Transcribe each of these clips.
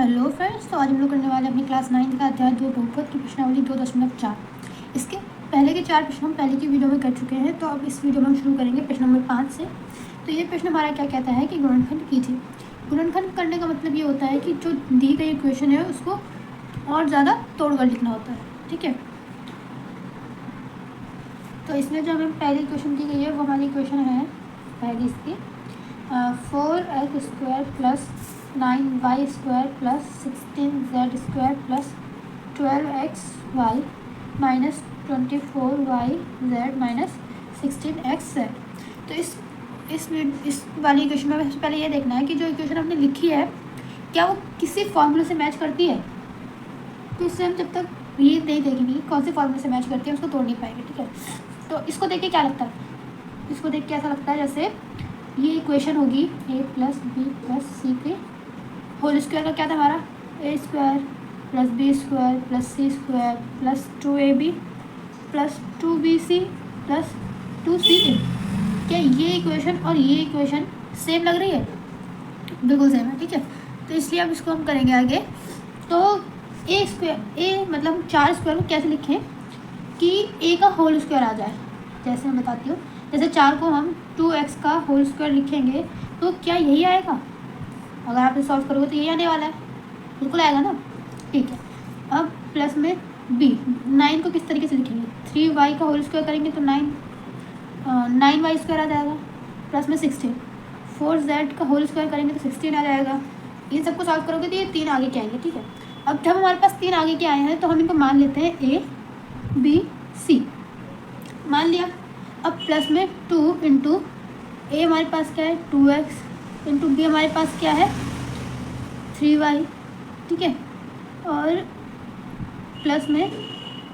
Hello friends, तो आज हम लोग करने वाले अपनी क्लास 9 का अध्याय 2 बहुपद की प्रश्नावली 2.4। इसके पहले के 4 प्रश्न हम पहले की वीडियो में कर चुके हैं, तो अब इस वीडियो में हम शुरू करेंगे प्रश्न नंबर 5 से। तो ये प्रश्न हमारा क्या कहता है कि गुणनखंड कीजिए। गुणनखंड करने का मतलब ये होता है कि जो दी गई इक्वेशन है उसको और ज़्यादा तोड़कर लिखना होता है। ठीक है, तो इसमें जो हमें पहली इक्वेशन दी गई है वो हमारी इक्वेशन है पहली इसकी 4x² plus 9y² plus 16z² plus 12xy minus 24yz minus 16xz। तो इस वाली इक्वेशन में सबसे पहले ये देखना है कि जो इक्वेशन हमने लिखी है क्या वो किसी फॉर्मूले से मैच करती है। तो इससे हम जब तक ये नहीं देखेंगे कौन से फॉर्मूले से मैच करती है उसको तोड़ नहीं पाएंगे। ठीक है, तो इसको देख के क्या लगता है, इसको देख के ऐसा लगता है जैसे ये इक्वेशन होगी a प्लस बी प्लस सी के होल स्क्वायर का क्या था हमारा a² plus b² plus c² plus 2ab plus 2bc plus 2ca। क्या ये इक्वेशन और ये इक्वेशन सेम लग रही है? बिल्कुल सेम है। ठीक है, तो इसलिए अब इसको हम करेंगे आगे। तो a मतलब 4 स्क्वायर को कैसे लिखें कि a का होल स्क्वायर आ जाए। जैसे मैं बताती हूँ, जैसे 4 को हम 2x का होल स्क्वायर लिखेंगे तो क्या यही आएगा? अगर आप इसे सॉल्व करोगे तो यही आने वाला है, बिल्कुल आएगा ना। ठीक है, अब प्लस में b 9 को किस तरीके से लिखेंगे 3y का होल स्क्वायर करेंगे तो 9y² आ जाएगा प्लस में 16 4z का होल स्क्वायर करेंगे तो 16 आ जाएगा। इन सबको सॉल्व करोगे तो ये 3 आगे के आएंगे। ठीक है, अब जब हमारे पास 3 आगे के आए हैं तो हम इनको मान लेते हैं a b c मान लिया। अब प्लस में 2 इंटू ए हमारे पास क्या है 2x इंटू बी हमारे पास क्या है 3y। ठीक है, और प्लस में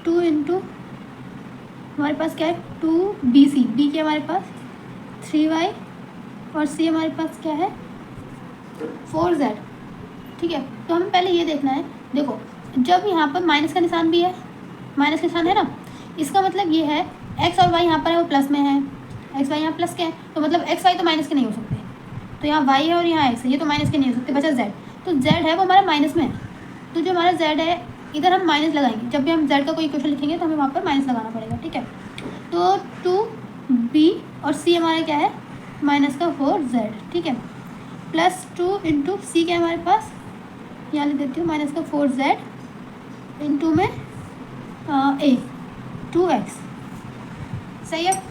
2 इंटू हमारे पास क्या है 2bc बी के हमारे पास 3y और सी हमारे पास क्या है 4z। ठीक है, तो हमें पहले ये देखना है, देखो जब यहाँ पर माइनस का निशान भी है, माइनस का निशान है ना, इसका मतलब ये है x और y यहाँ पर है वो प्लस में है, x y यहाँ प्लस के हैं तो मतलब x y तो माइनस के नहीं हो सकते। तो यहाँ y है और यहाँ x है, ये तो माइनस के नहीं हो सकते, बचा z। तो z है वो हमारा माइनस में है, तो जो हमारा z है इधर हम माइनस लगाएंगे। जब भी हम z का कोई इक्वेशन लिखेंगे तो हमें वहाँ पर माइनस लगाना पड़ेगा। ठीक है, तो 2b और c हमारा क्या है माइनस का 4z। ठीक है, प्लस 2 इंटू सी क्या है हमारे पास, यहाँ लिख देती हूँ माइनस का 4z इंटू में a 2x। सही है,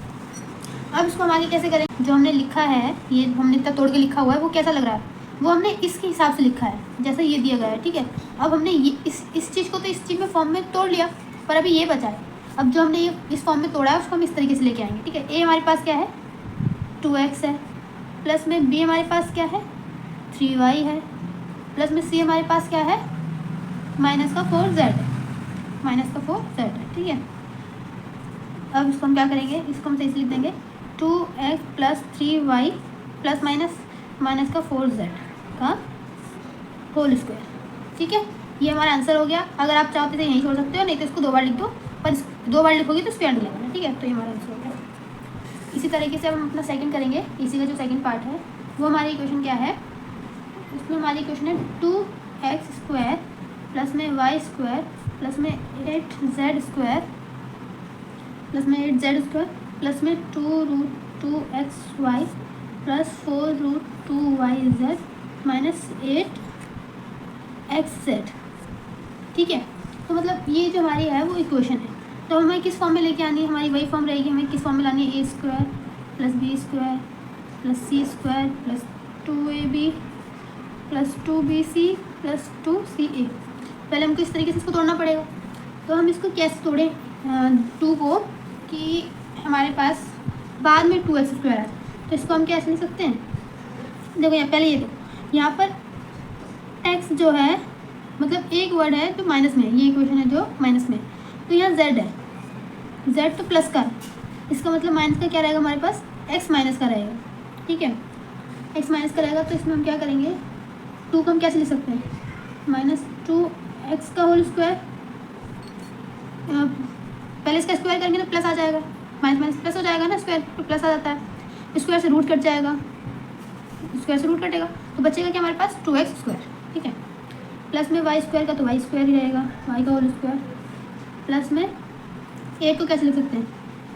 अब इसको हम आगे कैसे करें। जो हमने लिखा है ये हमने इतना तोड़ के लिखा हुआ है वो कैसा लग रहा है, वो हमने इसके हिसाब से लिखा है जैसा ये दिया गया है। ठीक है, अब हमने ये इस चीज़ को तो इस चीज़ में फॉर्म में तोड़ लिया, पर अभी ये बचा है। अब जो हमने ये इस फॉर्म में तोड़ा है उसको हम इस तरीके से लेके आएंगे। ठीक है, a हमारे पास क्या है 2x है, प्लस में b हमारे पास क्या है 3y है, प्लस में c हमारे पास क्या है माइनस का 4z है, माइनस का 4z है। ठीक है, अब इसको हम क्या करेंगे, इसको हम सही से लिख देंगे 2x plus 3y plus minus का 4z का होल स्क्वायर। ठीक है, ये हमारा आंसर हो गया। अगर आप चाहते तो यहीं छोड़ सकते हो, नहीं तो इसको 2 बार लिख दो, पर 2 बार लिखोगे तो स्क्वायर नहीं लगाना। ठीक है, तो ये हमारा आंसर हो गया। इसी तरीके से हम अपना सेकंड करेंगे। इसी का जो सेकंड पार्ट है वो हमारी इक्वेशन क्या है, इसमें हमारी इक्वेशन है 2x² प्लस में y² प्लस में 8z² प्लस में 8z² प्लस में 2√2xy plus 4√2yz minus 8xz। ठीक है, तो मतलब ये जो हमारी है वो इक्वेशन है। तो हमें किस फॉर्म में लेके आनी है, हमारी वही फॉर्म रहेगी। हमें किस फॉर्म में लानी है a² plus b² plus c² plus 2ab plus 2bc plus 2ca। पहले हमको इस तरीके से इसको तोड़ना पड़ेगा। तो हम इसको कैसे तोड़ें 2 को कि हमारे पास बाद में 2x² है, तो इसको हम कैसे लिख सकते हैं। देखो यहाँ पहले ये देखो, यहाँ पर x जो है मतलब एक वर्ड है जो माइनस में है, ये इक्वेशन है जो माइनस में है, तो यहाँ z है, z तो प्लस का है, इसका मतलब माइनस का क्या रहेगा हमारे पास x माइनस का रहेगा। ठीक है, x माइनस का रहेगा, तो इसमें हम क्या करेंगे 2 को हम कैसे लिख सकते हैं माइनस 2x का होल स्क्वायर, पहले इसका स्क्वायर करेंगे तो प्लस आ जाएगा, माइनस प्लस हो जाएगा ना, स्क्वायर तो प्लस आ जाता है, स्क्वायर से रूट कट जाएगा, स्क्वायर से रूट कटेगा तो बचेगा क्या हमारे पास 2x²। ठीक है, प्लस में वाई स्क्वायर का तो वाई स्क्वायर ही रहेगा, वाई का होल स्क्वायर, प्लस में ए को कैसे लिख सकते हैं,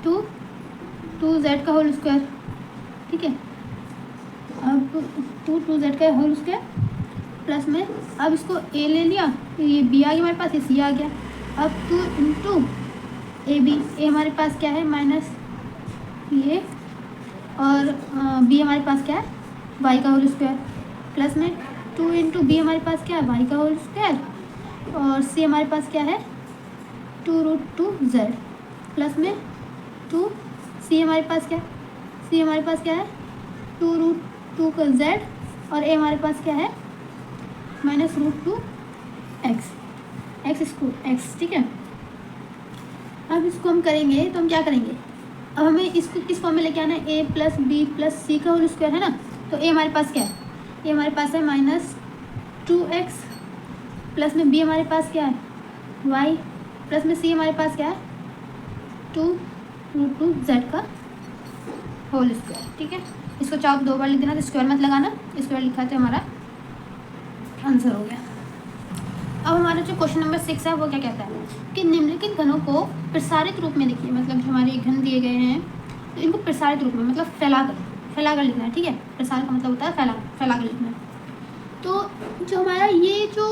टू जेड का होल स्क्वायर, ठीक है। अब टू जेड का होल स्क्वायर प्लस में, अब इसको ए ले लिया, ये बी आ गया हमारे पास, ये सी आ गया। अब 2 इंटू ए बी, ए हमारे पास क्या है माइनस ये, और बी हमारे पास क्या है वाई का होल स्क्वायर, प्लस में 2 इंटू बी हमारे पास क्या है वाई का होल स्क्वायर, और सी हमारे पास क्या है 2√2z, प्लस में 2 सी हमारे पास क्या है, सी हमारे पास क्या है 2√2 का z, और ए हमारे पास क्या है -√2x, x, ठीक है। अब इसको हम करेंगे तो हम क्या करेंगे, अब हमें इसको किस फॉर्म में लेके आना है, a प्लस बी प्लस सी का होल स्क्वायर है ना, तो a हमारे पास क्या है, a हमारे पास है -2x, प्लस में b हमारे पास क्या है y, प्लस में c हमारे पास क्या है 2√2z का होल स्क्वायर, ठीक है। इसको चाहो तो 2 बार लिख देना, तो स्क्वायर मत लगाना, स्क्वायर लिखा तो हमारा आंसर हो गया। अब हमारा जो क्वेश्चन नंबर 6 है वो क्या कहता है कि निम्नलिखित घनों को प्रसारित रूप में लिखिए, मतलब जो हमारे घन दिए गए हैं तो इनको प्रसारित रूप में मतलब फैलाकर लिखना है, ठीक है। प्रसार का मतलब होता है फैलाकर लिखना है। तो जो हमारा ये जो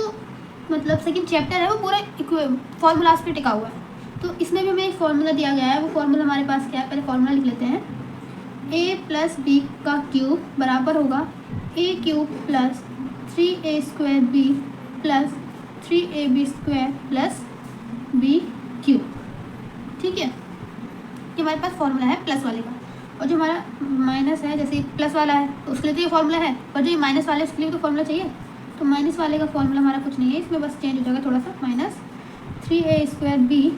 मतलब सेकंड चैप्टर है वो पूरा फॉर्मूलाज पे टिका हुआ है, तो इसमें भी हमें एक फार्मूला दिया गया है। वो फार्मूला हमारे पास क्या है, पहले फार्मूला लिख लेते हैं। a प्लस बी का क्यूब बराबर होगा a cube plus 3a² b plus 3ab² plus b cube, ठीक है। ये हमारे पास फार्मूला है प्लस वाले का, और जो हमारा माइनस है, जैसे प्लस वाला है तो उसके लिए तो ये फार्मूला है, पर जो ये माइनस वाला है उसके लिए तो फार्मूला चाहिए। तो माइनस वाले का फार्मूला हमारा कुछ नहीं है, इसमें बस चेंज हो जाएगा थोड़ा सा, -3a² b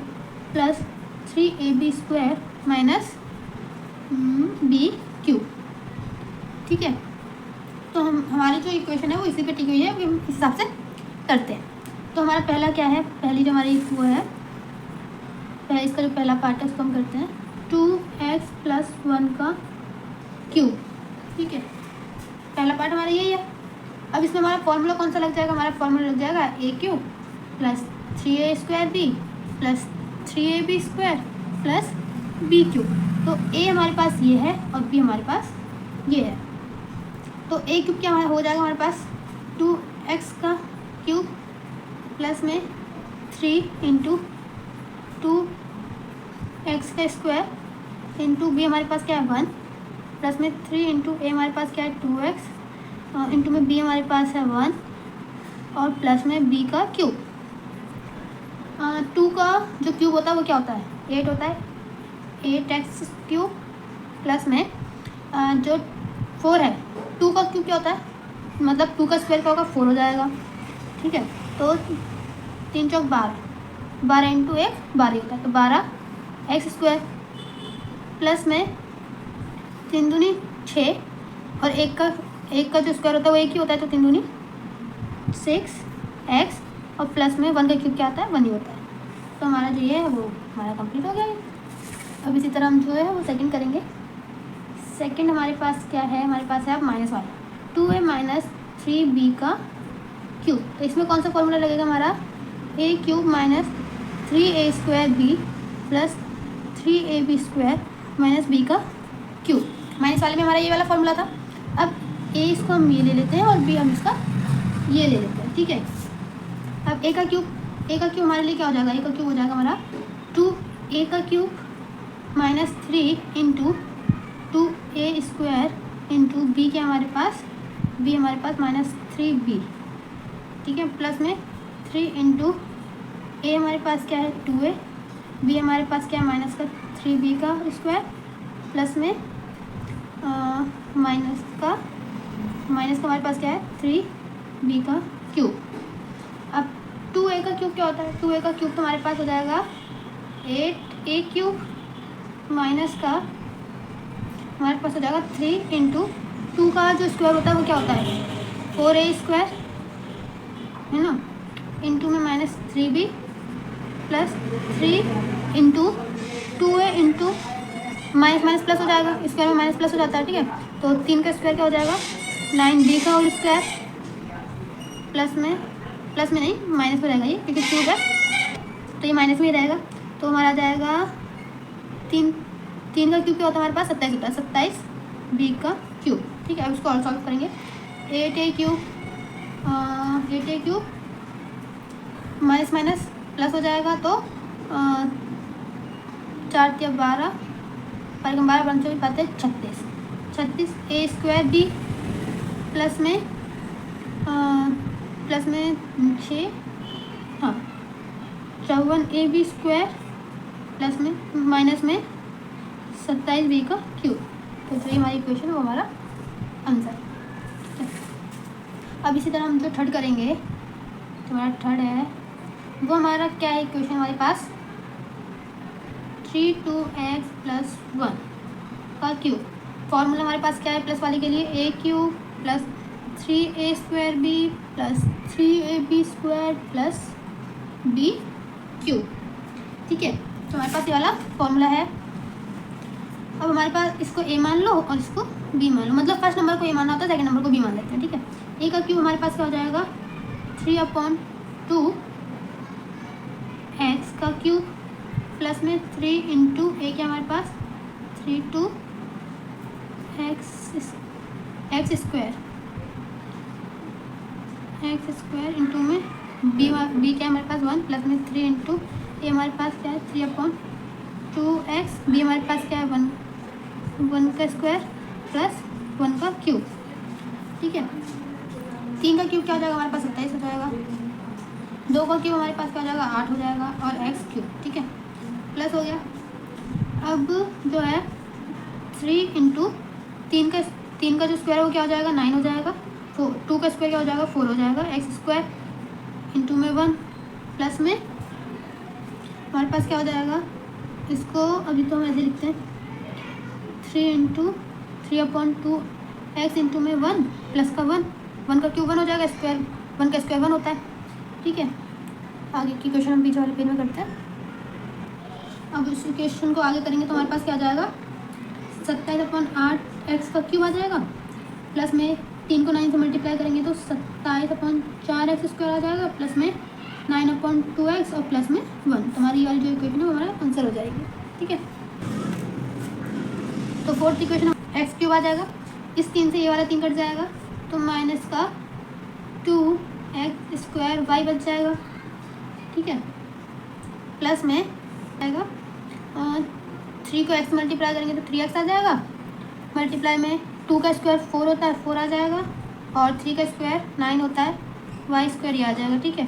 plus 3ab² minus b cube, ठीक है। तो हमारी जो इक्वेशन है वो इसी पे टिकी हुई है, हम इस हिसाब से करते हैं। तो हमारा पहला क्या है, पहली जो हमारी वो है, इसका जो पहला पार्ट है उसको हम करते हैं 2x + 1 का क्यूब, ठीक है। पहला पार्ट हमारा यही है। अब इसमें हमारा फॉर्मूला कौन सा लग जाएगा, हमारा फॉर्मूला लग जाएगा a³ plus 3a² b plus 3ab² plus b cube. तो a हमारे पास ये है और b हमारे पास ये है, तो a³ क्या हो जाएगा हमारे पास 2x का क्यूब प्लस में 3 इंटू 2x का स्क्वायर इंटू b हमारे पास क्या है 1, प्लस में 3 इंटू a हमारे पास क्या है 2x इंटू में b हमारे पास है 1, और प्लस में b का क्यूब। 2 का जो क्यूब होता है वो क्या होता है 8 होता है, 8x क्यूब प्लस में जो 4 है, 2 का क्यूब क्या होता है, मतलब 2 का स्क्वायर क्या होगा 4 हो जाएगा, ठीक है। तो 3 चौक 12 इंटू 1 12 होता है, तो 12x² प्लस में 3 दूनी 6, और एक का जो स्क्वायर होता है वो एक ही होता है, तो 3 दूनी 6x, और प्लस में 1 का क्यूब क्या होता है 1 ही होता है। तो हमारा जो ये है वो हमारा कंप्लीट हो गया है। अब इसी तरह हम जो है वो सेकंड करेंगे। सेकंड हमारे पास क्या है, हमारे पास है अब माइनस वाला 2a - 3b का क्यूब। तो इसमें कौन सा फॉर्मूला लगेगा हमारा a³ minus 3a² b plus 3ab² minus b का क्यूब। माइनस वाले में हमारा ये वाला फॉर्मूला था। अब a इसको हम ये ले लेते हैं और b हम इसका ये ले लेते हैं, ठीक है। अब a का क्यूब हमारे लिए क्या हो जाएगा, a का क्यूब हो जाएगा हमारा 2a का cube minus 3 into 2a² into b क्या हमारे पास b हमारे पास -3b, ठीक है, प्लस में 3 इंटू a हमारे पास क्या है 2a, b हमारे पास क्या है माइनस का 3b का स्क्वायर, प्लस में माइनस का हमारे पास क्या है 3b का क्यूब। अब 2a का क्यूब क्या होता है, 2a का क्यूब तो हमारे पास हो जाएगा 8a³ माइनस का हमारे पास हो जाएगा 3 इंटू 2 का जो स्क्वायर होता है वो क्या होता है 4a² है ना, इंटू में -3b plus 3 into 2a into minus plus हो जाएगा, स्क्वायर में माइनस प्लस हो जाता है, ठीक है। तो 3 का स्क्वायर क्या हो जाएगा 9b का होल स्क्वायर प्लस में प्लस में नहीं, माइनस में रहेगा ये, क्योंकि क्यूब है तो ये माइनस में ही रहेगा। तो हमारा आ जाएगा 3 का क्यूब क्या होता है हमारे पास, 27 होता है, 27 बी का क्यूब। ठीक है, अब इसको और सॉल्व करेंगे। 8a cube minus minus plus हो जाएगा, तो 4 या 12, 12 बन चुके पाते 36 a स्क्वायर बी प्लस में 6, हाँ 54 ए बी स्क्वायर प्लस में माइनस में 27 बी का क्यूब। तो जो हमारी इक्वेशन है वो हमारा आंसर। अब इसी तरह हम जो थर्ड करेंगे, तो हमारा थर्ड है वो हमारा क्या है इक्वेशन हमारे पास, 3x + 1 का क्यूब। फॉर्मूला हमारे पास क्या है प्लस वाले के लिए, a cube plus 3a² b plus 3ab² plus b cube. ठीक है, तो हमारे पास ये वाला फॉर्मूला है। अब हमारे पास इसको a मान लो और इसको b मान लो, मतलब फर्स्ट नंबर को a मानना होता है, सेकंड नंबर को b मान लेते हैं। ठीक है, a का क्यूब हमारे पास क्या हो जाएगा, 3/2 x का क्यूब प्लस में 3 इंटू a क्या हमारे पास 3 2 x स्क्वायर इंटू में b क्या हमारे पास 1 प्लस में 3 इंटू a हमारे पास क्या है 3/2x, b हमारे पास क्या है 1 का स्क्वायर प्लस 1 का क्यूब। ठीक है, 3 का क्यूब क्या हो जाएगा हमारे पास 27 हो जाएगा, 2 का क्यूब हमारे पास क्या हो जाएगा 8 हो जाएगा, और x क्यूब। ठीक है, प्लस हो गया। अब जो है 3 इंटू 3 का जो स्क्वायर है वो क्या हो जाएगा 9 हो जाएगा, 2 का स्क्वायर क्या हो जाएगा 4 हो जाएगा, x स्क्वायर इंटू में 1 प्लस में हमारे पास क्या हो जाएगा, इसको अभी तो हम ऐसे लिखते हैं 3 इंटू 3/2 x इंटू में 1 प्लस का 1 का क्यूब 1 हो जाएगा, स्क्वायर 1 का स्क्वायर 1 होता है। ठीक है, आगे की क्वेश्चन हम पीछे वाले पेज में करते हैं। अब इस क्वेश्चन को आगे करेंगे तो हमारे पास क्या आ जाएगा 27/8 का क्यूब आ जाएगा, प्लस में 3 को 9 से मल्टीप्लाई करेंगे तो 27/4 स्क्वायर आ जाएगा, प्लस में 9/2 और प्लस में 1। तो हमारी वाली जो इक्वेशन है वो हमारा आंसर हो जाएगी। ठीक है, तो फोर्थ इक्वेशन एक्स क्यूब आ जाएगा, इस 3 से ये वाला 3 कट जाएगा, तो माइनस का 2x स्क्वायर वाई बच जाएगा। ठीक है, प्लस में आएगा 3 को x मल्टीप्लाई करेंगे तो 3x आ जाएगा, मल्टीप्लाई में 2 का स्क्वायर 4 होता है 4 आ जाएगा, और 3 का स्क्वायर 9 होता है, वाई स्क्वायर ये आ जाएगा। ठीक है,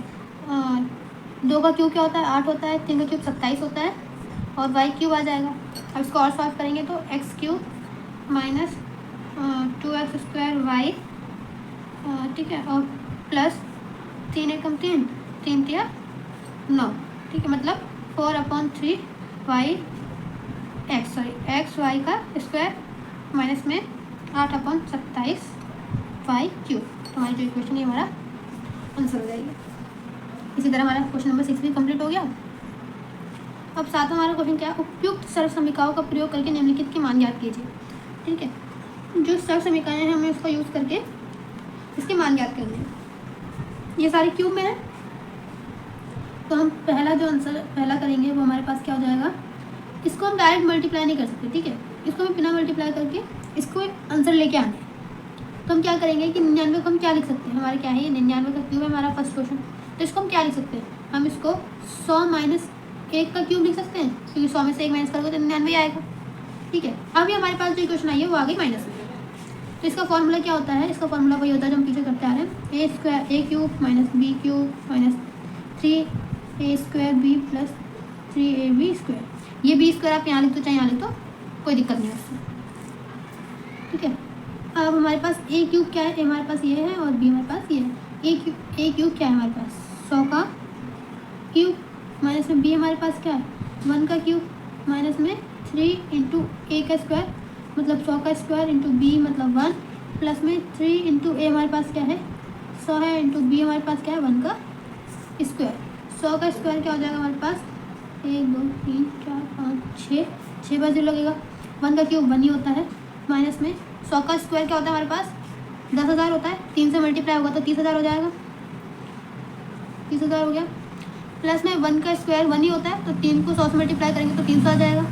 2 का क्यूब क्या होता है 8 होता है, 3 का क्यूब 27 होता है, और वाई क्यूब आ जाएगा। अब इसको और सॉल्व करेंगे तो x cube minus 2x square y, ठीक है, और प्लस 3 एकम 3 3 9। ठीक है, मतलब 4/3 वाई एक्स वाई का स्क्वायर माइनस में 8/27 वाई क्यूब। तो हमारी जो इक्वेशन है हमारा आंसर हो जाएगी। इसी तरह हमारा क्वेश्चन नंबर 6 भी कंप्लीट हो गया। अब साथ हमारा क्वेश्चन क्या है, उपयुक्त सर्व समीकरणों का प्रयोग करके निम्नलिखित के मान ज्ञात कीजिए। ठीक है, जो सर्व समीकरण है हमें उसका यूज़ करके इसके मान ज्ञात करने हैं। ये सारे क्यूब में है, तो हम पहला जो आंसर पहला करेंगे वो हमारे पास क्या हो जाएगा, इसको हम डायरेक्ट मल्टीप्लाई नहीं कर सकते। ठीक है, इसको हमें बिना मल्टीप्लाई करके इसको आंसर लेके आने हैं। तो हम क्या करेंगे कि 99 को हम क्या लिख सकते हैं, हमारे क्या है ये 99 का क्यूब है हमारा फर्स्ट क्वेश्चन, तो इसको हम क्या लिख सकते हैं, हम इसको 100 - 1 का क्यूब लिख सकते हैं, क्योंकि 100 में से 1 माइनस करोगे तो 99 आएगा। ठीक है, अभी हमारे पास जो इक्वेशन आई है वो आ गई माइनस में। तो इसका फॉर्मूला क्या होता है, इसका फॉर्मूला वही होता है जो हम पीछे करते आ रहे हैं, a cube minus b cube minus 3a² b plus 3ab square. ये b स्क्वायर आप यहाँ लिख दो चाहे यहाँ लिख दो, कोई दिक्कत नहीं है उससे। ठीक है, अब हमारे पास a क्यूब क्या है, हमारे पास ये है, और b हमारे पास ये है। a क्यूब क्या है हमारे पास 100 का क्यूब, माइनस में b हमारे पास क्या है 1 का क्यूब, माइनस में 3 इंटू a का स्क्वायर मतलब 100 का स्क्वायर इंटू b मतलब 1, प्लस में 3 इंटू a हमारे पास क्या है 100 है, इंटू b हमारे पास क्या है 1 का स्क्वायर। 100 का स्क्वायर क्या हो जाएगा हमारे पास 1 2 3 4 5 6 बार 0 लगेगा, 1 का क्यूब 1 ही होता है, माइनस में 100 का स्क्वायर क्या होता है हमारे पास 10,000 होता है, 3 से मल्टीप्लाई होगा तो 30,000 हो जाएगा। 30,000 हो गया। प्लस में 1 का स्क्वायर 1 ही होता है, तो 3 को 100 से मल्टीप्लाई करेंगे तो 300 आ जाएगा,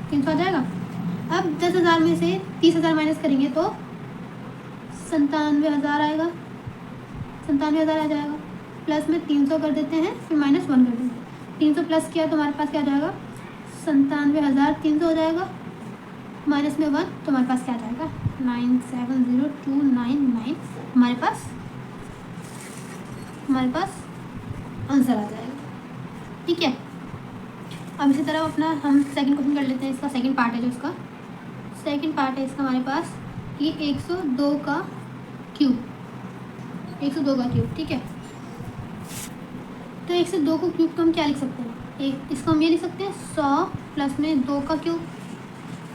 300 आ जाएगा। अब 10,000 में से 30,000 माइनस करेंगे तो 97,000 आएगा, 97,000 आ जाएगा। प्लस में 300 कर देते हैं, फिर -1 कर देते हैं। 300 प्लस किया तो हमारे पास क्या आ जाएगा, 97,300 हो जाएगा। माइनस में 1 तो हमारे पास क्या आ जाएगा, 970299 हमारे पास आंसर आ जाएगा। ठीक है, अब इसी तरह अपना हम सेकंड क्वेश्चन कर लेते हैं। इसका सेकंड पार्ट है, जो इसका सेकंड पार्ट है इसका हमारे पास कि 102 का क्यूब, 102 का क्यूब। ठीक है, तो 102 को क्यूब को हम क्या लिख सकते हैं, एक इसको हम ये लिख सकते हैं 100 प्लस में 2 का क्यूब।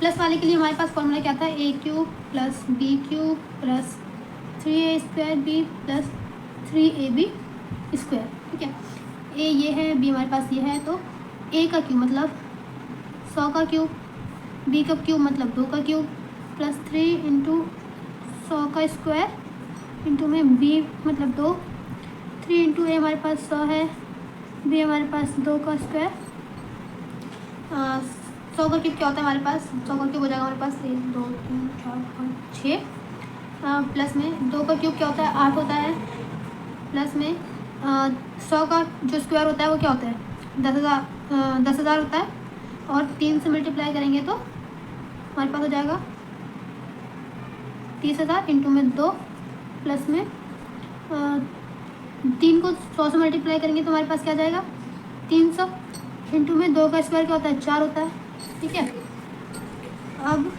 प्लस वाले के लिए हमारे पास फॉर्मूला क्या था, a cube plus b cube plus 3a square b plus 3ab square. ठीक है, a ये है, b हमारे पास ये है, तो a का क्यूब मतलब 100 का क्यूब, b का क्यूब मतलब 2 का क्यूब प्लस 3 इंटू 100 का स्क्वायर इंटू में b मतलब 2, 3 इंटू a हमारे पास 100 है, b हमारे पास 2 का स्क्वायर। 100 का क्यूब क्या होता है हमारे पास, 100 का क्यूब हो जाएगा हमारे पास 1 2 3 4 5 6, प्लस में 2 का क्यूब क्या होता है 8 होता है, प्लस में 100 का जो स्क्वायर होता है वो क्या होता है 10,000 होता है, और 3 से मल्टीप्लाई करेंगे तो हमारे पास हो जाएगा 30,000 इंटू में 2, प्लस में 3 को 100 से मल्टीप्लाई करेंगे तो हमारे पास क्या जाएगा 300 इंटू में 2 का स्क्वायर क्या होता है 4 होता है। ठीक है, अब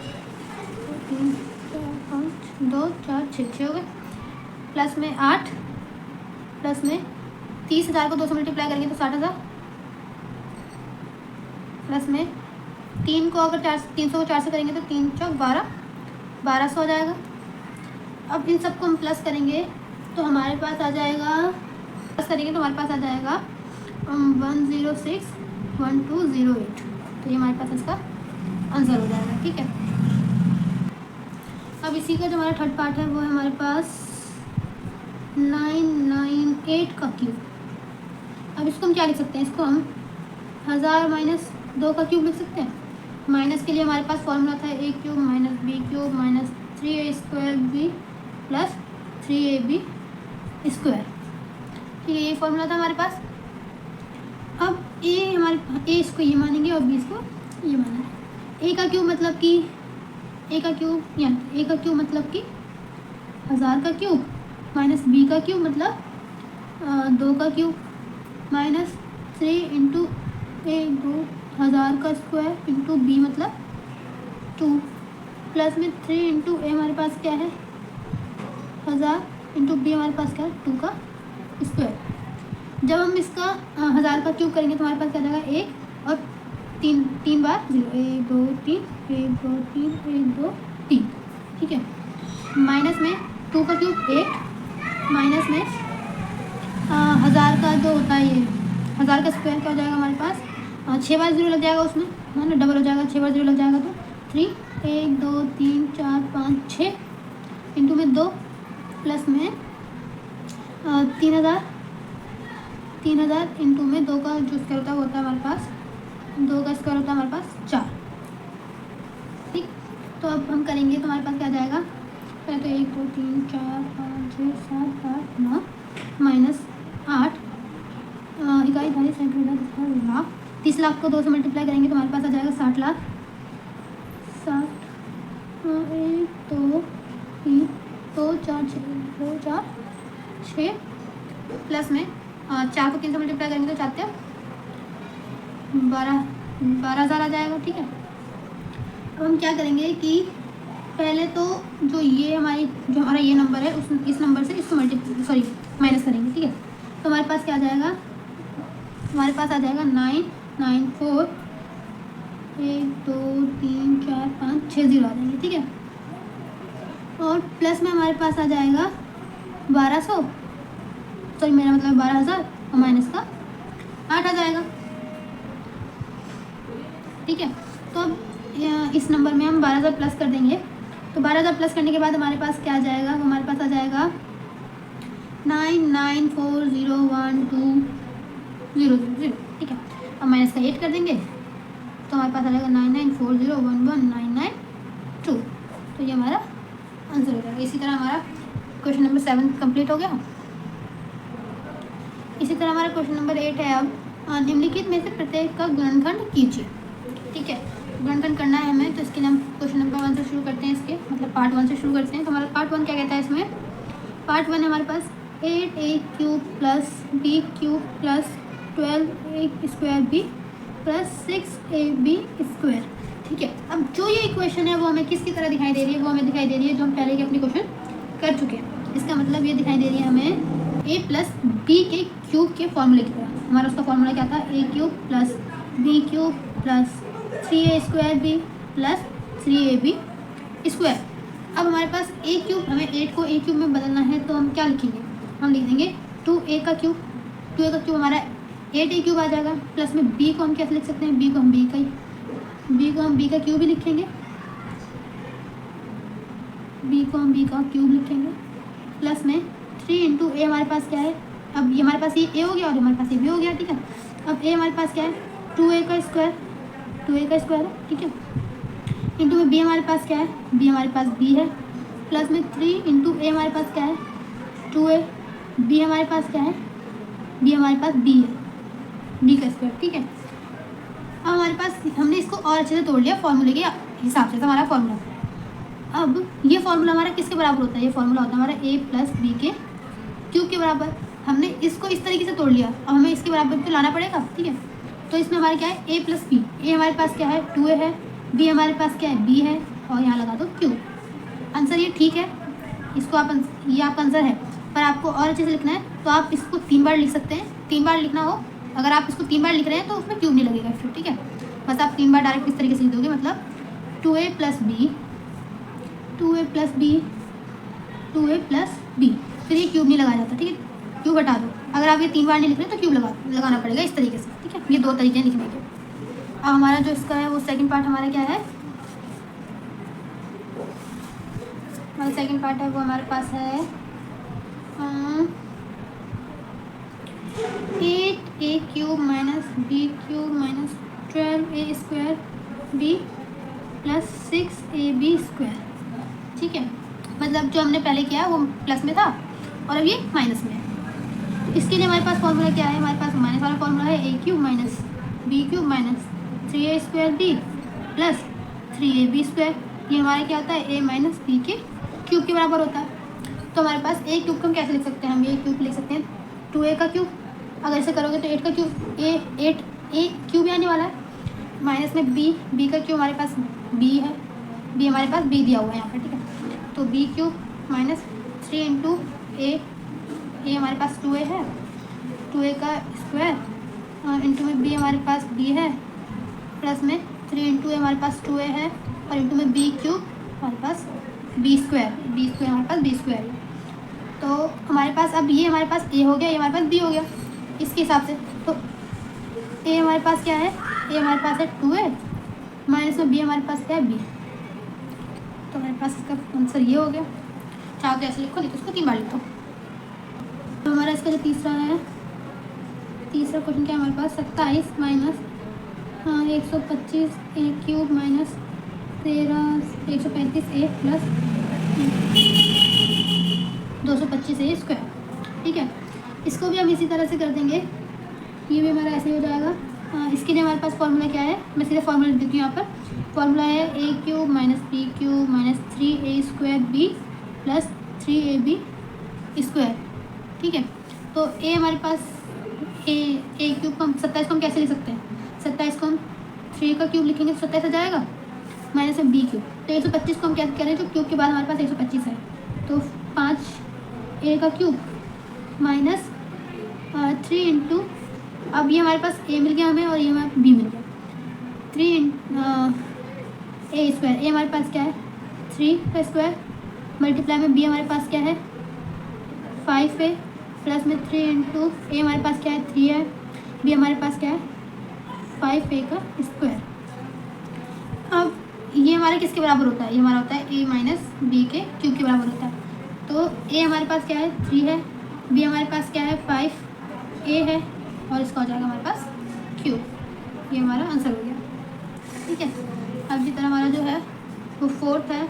3 4 5 2 4 6 हो गए, प्लस में 8, प्लस में 30,000 को 2 से मल्टीप्लाई करेंगे तो 60,000, प्लस में 3 को अगर 300 को 4 से करेंगे तो 3 चौक 1200 हो जाएगा। अब इन सबको हम प्लस करेंगे तो हमारे पास आ जाएगा, प्लस करेंगे तो हमारे पास आ जाएगा 1061208, तो ये हमारे पास इसका आंसर हो जाएगा। ठीक है, अब इसी का जो हमारा थर्ड पार्ट है वो है हमारे पास 998 का क्यूब। अब इसको हम क्या लिख सकते हैं, इसको हम 1000 माइनस 2 का क्यूब लिख सकते हैं। माइनस के लिए हमारे पास फॉर्मूला था a cube minus b cube minus 3a square b plus 3ab square. ठीक है, ये फॉर्मूला था हमारे पास। अब a हमारे a इसको ये मानेंगे और b इसको ये मानेंगे। a का क्यूब मतलब कि 1000 का क्यूब माइनस b का क्यूब मतलब 2 का क्यूब माइनस 3 इंटू a 2000 का स्क्वायर इंटू b मतलब 2, प्लस में 3 इंटू a हमारे पास क्या है 1000 इंटू b हमारे पास क्या है 2 का स्क्वायर। जब हम इसका 1000 का क्यूब करेंगे तो हमारे पास क्या जाएगा 1 और 3 बार 0, 1 2 3 1 2 3 1 2 3। ठीक है, माइनस में 2 का क्यूब 8, माइनस में 1000 का जो होता है ये 1000 का स्क्वायर क्या हो जाएगा हमारे पास 6 बार 0 लग जाएगा उसमें, है ना, डबल हो जाएगा, 6 बार 0 लग जाएगा तो 3 1 2 3 4 5 6 इंटू में 2, प्लस में 3000 इंटू में 2 का जो स्क्वायर होता है वो होता है हमारे पास 2 का स्क्वायर होता है हमारे पास 4। ठीक, तो अब हम करेंगे तो हमारे पास क्या जाएगा, पहले तो 1 2 3 4 5 6 7 8 9 माइनस 8 इकाई धारी सेंटीमीटर लाख, 30 लाख को 2 से मल्टीप्लाई करेंगे तो हमारे पास आ जाएगा 60 लाख। 60 1 2 3 2 4 6 प्लस में 4 को 3 से मल्टीप्लाई करेंगे तो 4 12,000 आ जाएगा। ठीक है, अब हम क्या करेंगे कि पहले तो जो हमारा ये नंबर है इस नंबर से इसको माइनस करेंगे। ठीक है, तो हमारे पास क्या आ जाएगा, हमारे पास आ जाएगा 994 1 2 3 4 5 6 0 आ जाएंगे। ठीक है, और प्लस में हमारे पास आ जाएगा 12,000 और माइनस का 8 आ जाएगा। ठीक है, तो अब इस नंबर में हम 12,000 प्लस कर देंगे, तो 12,000 प्लस करने के बाद हमारे पास क्या आ जाएगा, हमारे पास आ जाएगा 99401 0 0 0, ठीक है। अब माइनस का 8 कर देंगे तो हमारे पास आ जाएगा 99401199 तो ये हमारा आंसर हो जाएगा। इसी तरह हमारा क्वेश्चन नंबर 7 कंप्लीट हो गया। इसी तरह हमारा क्वेश्चन नंबर 8 है। अब निम्नलिखित में से प्रत्येक का गुणनखंड कीजिए, ठीक है। गुणनखंड करना है हमें, तो इसके लिए हम क्वेश्चन नंबर 1 से शुरू करते हैं। इसके मतलब पार्ट 1 से शुरू करते हैं। तो हमारा पार्ट 1 क्या कहता है? इसमें पार्ट 1 है हमारे पास 8a³ plus b³ plus 12a² plus 6ab², ठीक है। अब जो ये इक्वेशन है वो हमें किसकी तरह दिखाई दे रही है? वो हमें दिखाई दे रही है जो हम पहले के अपनी क्वेश्चन कर चुके हैं। इसका मतलब ये दिखाई दे रही है हमें a प्लस बी के क्यूब के फॉर्मूले की तरह। हमारा उसका फॉर्मूला क्या था? a³ plus b³ plus 3a² plus 3ab²। अब हमारे पास a³ हमें 8 को a³ में बदलना है, तो हम क्या लिखेंगे? हम लिख देंगे 2a का क्यूब। 2a का क्यूब हमारा 8a³ आ जाएगा। प्लस में b को हम कैसे लिख सकते हैं? b को हम b का क्यूब ही लिखेंगे। b को हम b का क्यूब लिखेंगे। प्लस में 3 इंटू a हमारे पास क्या है? अब ये हमारे पास ये a हो गया और हमारे पास ये b हो गया, ठीक है। अब a हमारे पास क्या है? 2a का स्क्वायर है, ठीक है। इंटू में b हमारे पास क्या है? b हमारे पास b है। प्लस में 3 इंटू a हमारे पास क्या है? 2a। b हमारे पास क्या है? b हमारे पास b है, b का स्क्वायर, ठीक है। अब हमारे पास हमने इसको और अच्छे से तोड़ लिया फॉर्मूले के हिसाब से। तो हमारा फॉर्मूला, अब ये फॉर्मूला हमारा किसके बराबर होता है? ये फॉर्मूला होता है हमारा a प्लस बी के क्यूब के बराबर। हमने इसको इस तरीके से तोड़ लिया, अब हमें इसके बराबर तो लाना पड़ेगा, ठीक है। तो इसमें हमारे क्या है? a plus B. a हमारे पास क्या है? 2a है। b हमारे पास क्या है? b है। और यहाँ लगा दो क्यूब। आंसर ये ठीक है, इसको आप ये आपका आंसर है। पर आपको और अच्छे से लिखना है तो आप इसको 3 बार लिख सकते हैं। 3 बार लिखना हो, अगर आप इसको 3 बार लिख रहे हैं तो उसमें क्यूब नहीं लगेगा फिर, ठीक है। बस आप 3 बार डायरेक्ट इस तरीके से लिख दोगे, मतलब 2a plus b, 2a plus b, 2a plus b, फिर ये क्यूब नहीं लगाया जाता, ठीक है। क्यूब हटा दो। अगर आप ये 3 बार नहीं लिख रहे तो क्यूब लगाना पड़ेगा इस तरीके से, ठीक है। ये 2 तरीके हैं लिखने के। अब हमारा जो इसका है वो सेकंड पार्ट हमारा क्या है? हमारा सेकंड पार्ट है वो हमारे पास है 8a³ minus b³ minus 12a² b plus 6ab², ठीक है। मतलब जो हमने पहले किया वो प्लस में था और अब ये माइनस में है। इसके लिए हमारे पास फॉर्मूला क्या है? हमारे पास माइनस वाला फॉर्मूला है a³ minus b³ minus 3a² plus 3ab²। ये हमारा क्या होता है? a माइनस बी के क्यूब के बराबर होता है। तो हमारे पास a क्यूब को हम कैसे लिख सकते हैं? हम a क्यूब लिख सकते हैं 2a का क्यूब। अगर ऐसे करोगे तो 8 का क्यूब, a क्यूब आने वाला है। माइनस में b का क्यूब हमारे पास b है, b हमारे पास b दिया हुआ है यहाँ पर, ठीक है। तो b³ माइनस 3 इंटू a हमारे पास 2a है, 2a का स्क्वायर इंटू में b हमारे पास b है, प्लस में 3 इंटू a हमारे पास 2a है और इंटू में b³ हमारे पास b² हमारे पास b² है। तो हमारे पास अब ये हमारे पास a हो गया, ये हमारे पास b हो गया इसके हिसाब से। तो a हमारे पास क्या है? a हमारे पास है 2a माइनस में b हमारे पास क्या है? b। तो हमारे पास इसका आंसर ये हो गया। चाहो तो ऐसे लिखो, नहीं तो इसको 3 बार लिखो। तो हमारा इसका जो तीसरा क्वेश्चन क्या है हमारे पास? 27 minus 125a³ minus 135a plus 225a², ठीक है। इसको भी हम इसी तरह से कर देंगे, ये भी हमारा ऐसे हो जाएगा। इसके लिए हमारे पास फॉर्मूला क्या है? मैं सीधे फॉर्मूला लिख देती हूँ यहाँ पर। फॉर्मूला है a³ minus b³ minus 3a² plus 3ab², ठीक है। तो a हमारे पास a³ को हम 27 को हम कैसे लिख सकते हैं? 27 को हम 3 का क्यूब लिखेंगे तो 27 आ जाएगा, माइनस में b क्यूब। तो 125 को हम क्या कह रहे हैं? जो क्यूब के बाद हमारे पास 125 है, तो 5a का क्यूब माइनस 3 इंटू, अब ये हमारे पास a मिल गया हमें और ये हमारे b मिल गया, 3 a² a हमारे पास क्या है? 3 का स्क्वायर मल्टीप्लाई में b हमारे पास क्या है? 5a प्लस में 3 इंटू a हमारे पास क्या है? 3 है, b हमारे पास क्या है? 5a का स्क्वायर। अब ये हमारे किसके बराबर होता है? ये हमारा होता है a माइनस बी के क्यूब के बराबर होता है। तो a हमारे पास क्या है? 3 है, b हमारे पास क्या है? 5a है और इसका हो जाएगा हमारे पास क्यूब। ये हमारा आंसर हो गया। ठीक है, अब जिस तरह हमारा जो है वो फोर्थ है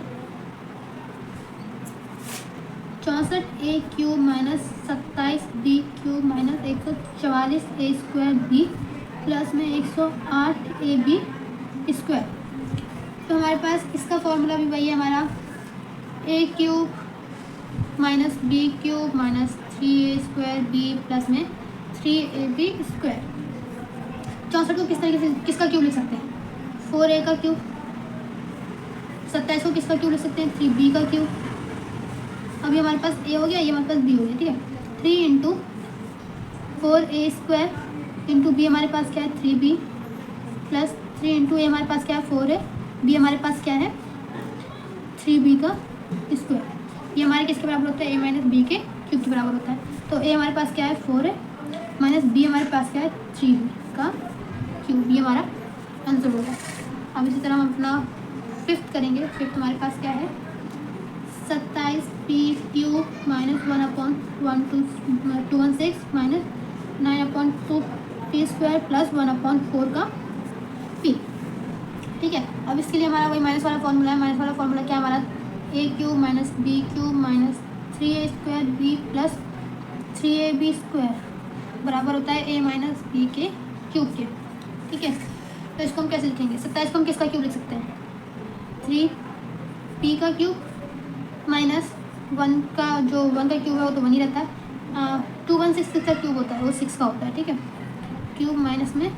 64a³ minus 27b³ minus 144a² plus में 108ab²। तो हमारे पास इसका फॉर्मूला भी वही है हमारा a³ minus b³ minus 3a² plus में 3ab²। 64 को किस तरीके से किसका क्यूब लिख सकते हैं? 4a का क्यूब। 27 को किसका क्यूब लिख सकते हैं? 3b का क्यूब। अभी हमारे पास a हो गया, ये हमारे पास b हो गया। ठीक है, 3 इंटू 4a² इंटू b हमारे पास क्या है 3b प्लस 3 इंटू ए हमारे पास क्या है 4a, b हमारे पास क्या है 3b का स्क्वायर। ये हमारे किसके बराबर होता है? a माइनस बी के क्यूब के बराबर होता है। तो a हमारे पास क्या है 4a माइनस b हमारे पास क्या है 3b का क्यूब। ये हमारा आंसर होगा। अब इसी तरह हम अपना फिफ्थ करेंगे। फिफ्थ हमारे पास क्या है 27p³ minus 1/216 minus 9/2p² plus 1/4 का p। ठीक है, अब इसके लिए हमारा वही माइनस वाला फॉर्मूला है। माइनस वाला फॉर्मूला क्या है हमारा a³ minus b³ minus 3a² plus 3ab² बराबर होता है a माइनस b के क्यूब के। ठीक है, तो इसको हम कैसे लिखेंगे? 27 को हम किसका क्यूब लिख सकते हैं? 3p का क्यूब माइनस 1 का जो 1 का क्यूब है वो तो 1 ही रहता है। 216 का क्यूब होता है, वो 6 का होता है। ठीक है, क्यूब माइनस में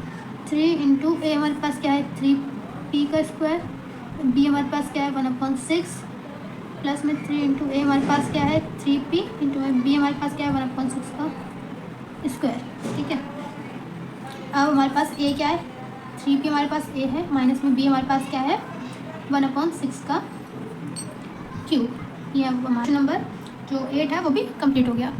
3 इंटू ए हमारे पास क्या है 3p का स्क्वायर, b हमारे पास क्या है 1/6 प्लस में 3 इंटू ए हमारे पास क्या है 3p इंटू b हमारे पास क्या है 1/6 का स्क्वायर। ठीक है, अब हमारे पास a क्या है 3p हमारे पास a है, माइनस में b हमारे पास क्या है 1/6 का क्यूब। ये अब हमारा नंबर जो 8 है वो भी कंप्लीट हो गया।